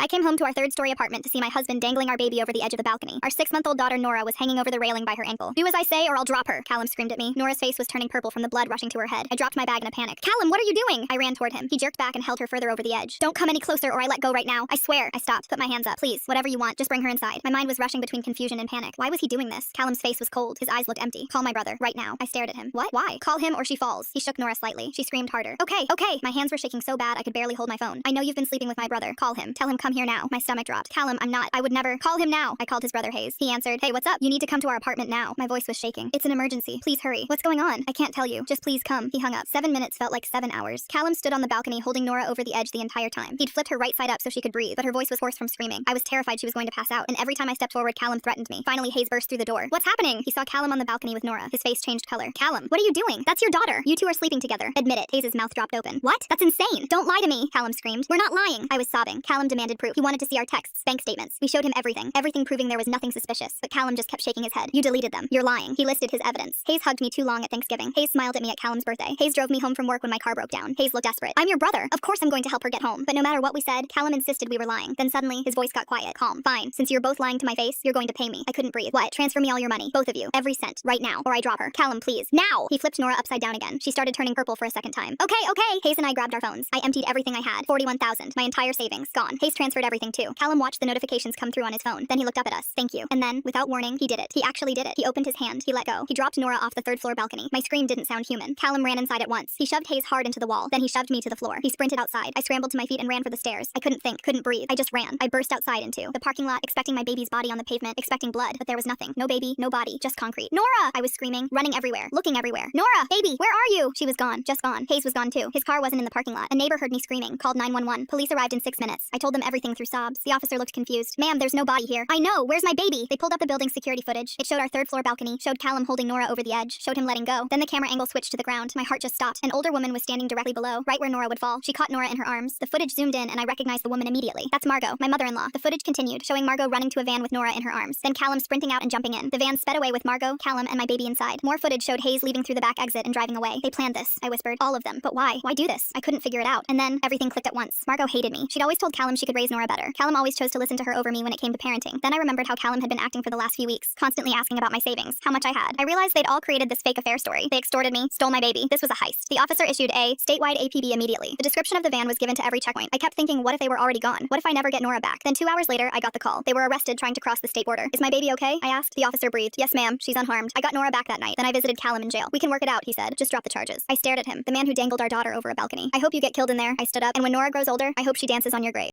I came home to our third-story apartment to see my husband dangling our baby over the edge of the balcony. Our 6-month-old daughter Nora was hanging over the railing by her ankle. Do as I say or I'll drop her, Callum screamed at me. Nora's face was turning purple from the blood rushing to her head. I dropped my bag in a panic. Callum, what are you doing? I ran toward him. He jerked back and held her further over the edge. Don't come any closer or I let go right now. I swear. I stopped. Put my hands up. Please, whatever you want, just bring her inside. My mind was rushing between confusion and panic. Why was he doing this? Callum's face was cold. His eyes looked empty. Call my brother, right now. I stared at him. What? Why? Call him or she falls. He shook Nora slightly. She screamed harder. Okay, okay. My hands were shaking so bad I could barely hold my phone. I know you've been sleeping with my brother. Call him. Tell him come here now. My stomach dropped. Callum, I'm not. I would never. Call him now. I called his brother Hayes. He answered, hey, what's up? You need to come to our apartment now. My voice was shaking. It's an emergency. Please hurry. What's going on? I can't tell you. Just please come. He hung up. 7 minutes felt like 7 hours. Callum stood on the balcony holding Nora over the edge the entire time. He'd flipped her right side up so she could breathe, but her voice was hoarse from screaming. I was terrified she was going to pass out, and every time I stepped forward, Callum threatened me. Finally, Hayes burst through the door. What's happening? He saw Callum on the balcony with Nora. His face changed color. Callum, what are you doing? That's your daughter. You two are sleeping together. Admit it. Hayes' mouth dropped open. What? That's insane. Don't lie to me, Callum screamed. We're not lying. I was sobbing. Callum demanded proof. He wanted to see our texts, bank statements. We showed him everything. Everything proving there was nothing suspicious. But Callum just kept shaking his head. You deleted them. You're lying. He listed his evidence. Hayes hugged me too long at Thanksgiving. Hayes smiled at me at Callum's birthday. Hayes drove me home from work when my car broke down. Hayes looked desperate. I'm your brother. Of course I'm going to help her get home. But no matter what we said, Callum insisted we were lying. Then suddenly, his voice got quiet. Calm. Fine. Since you're both lying to my face, you're going to pay me. I couldn't breathe. What? Transfer me all your money. Both of you. Every cent. Right now. Or I drop her. Callum, please. Now! He flipped Nora upside down again. She started turning purple for a second time. Okay, okay. Hayes and I grabbed our phones. I emptied everything I had. 41,000. My entire savings. Gone. Hayes transferred everything too. Callum watched the notifications come through on his phone. Then he looked up at us. Thank you. And then, without warning, he did it. He actually did it. He opened his hand. He let go. He dropped Nora off the third-floor balcony. My scream didn't sound human. Callum ran inside at once. He shoved Hayes hard into the wall. Then he shoved me to the floor. He sprinted outside. I scrambled to my feet and ran for the stairs. I couldn't think, couldn't breathe. I just ran. I burst outside into the parking lot, expecting my baby's body on the pavement, expecting blood, but there was nothing. No baby, no body, just concrete. Nora! I was screaming, running everywhere, looking everywhere. Nora! Baby, where are you? She was gone, just gone. Hayes was gone too. His car wasn't in the parking lot. A neighbor heard me screaming, called 911. Police arrived in 6 minutes. I told them everything through sobs. The officer looked confused. Ma'am, there's no body here. I know, where's my baby? They pulled up the building's security footage. It showed our third-floor balcony, showed Callum holding Nora over the edge, showed him letting go. Then the camera angle switched to the ground. My heart just stopped. An older woman was standing directly below, right where Nora would fall. She caught Nora in her arms. The footage zoomed in and I recognized the woman immediately. That's Margot, my mother-in-law. The footage continued, showing Margot running to a van with Nora in her arms. Then Callum sprinting out and jumping in. The van sped away with Margot, Callum, and my baby inside. More footage showed Hayes leaving through the back exit and driving away. They planned this, I whispered. All of them. But why? Why do this? I couldn't figure it out. And then, everything clicked at once. Margot hated me. She'd always told Callum she could raise Nora better. Callum always chose to listen to her over me when it came to parenting. Then I remembered how Callum had been acting for the last few weeks, constantly asking about my savings, how much I had. I realized they'd all created this fake affair story. They extorted me, stole my baby. This was a heist. The officer issued a statewide APB immediately. The description of the van was given to every checkpoint. I kept thinking, what if they were already gone? What if I never get Nora back? Then 2 hours later, I got the call. They were arrested trying to cross the state border. Is my baby okay? I asked. The officer breathed. Yes, ma'am. She's unharmed. I got Nora back that night. Then I visited Callum in jail. We can work it out, he said. Just drop the charges. I stared at him, the man who dangled our daughter over a balcony. I hope you get killed in there. I stood up. And when Nora grows older, I hope she dances on your grave.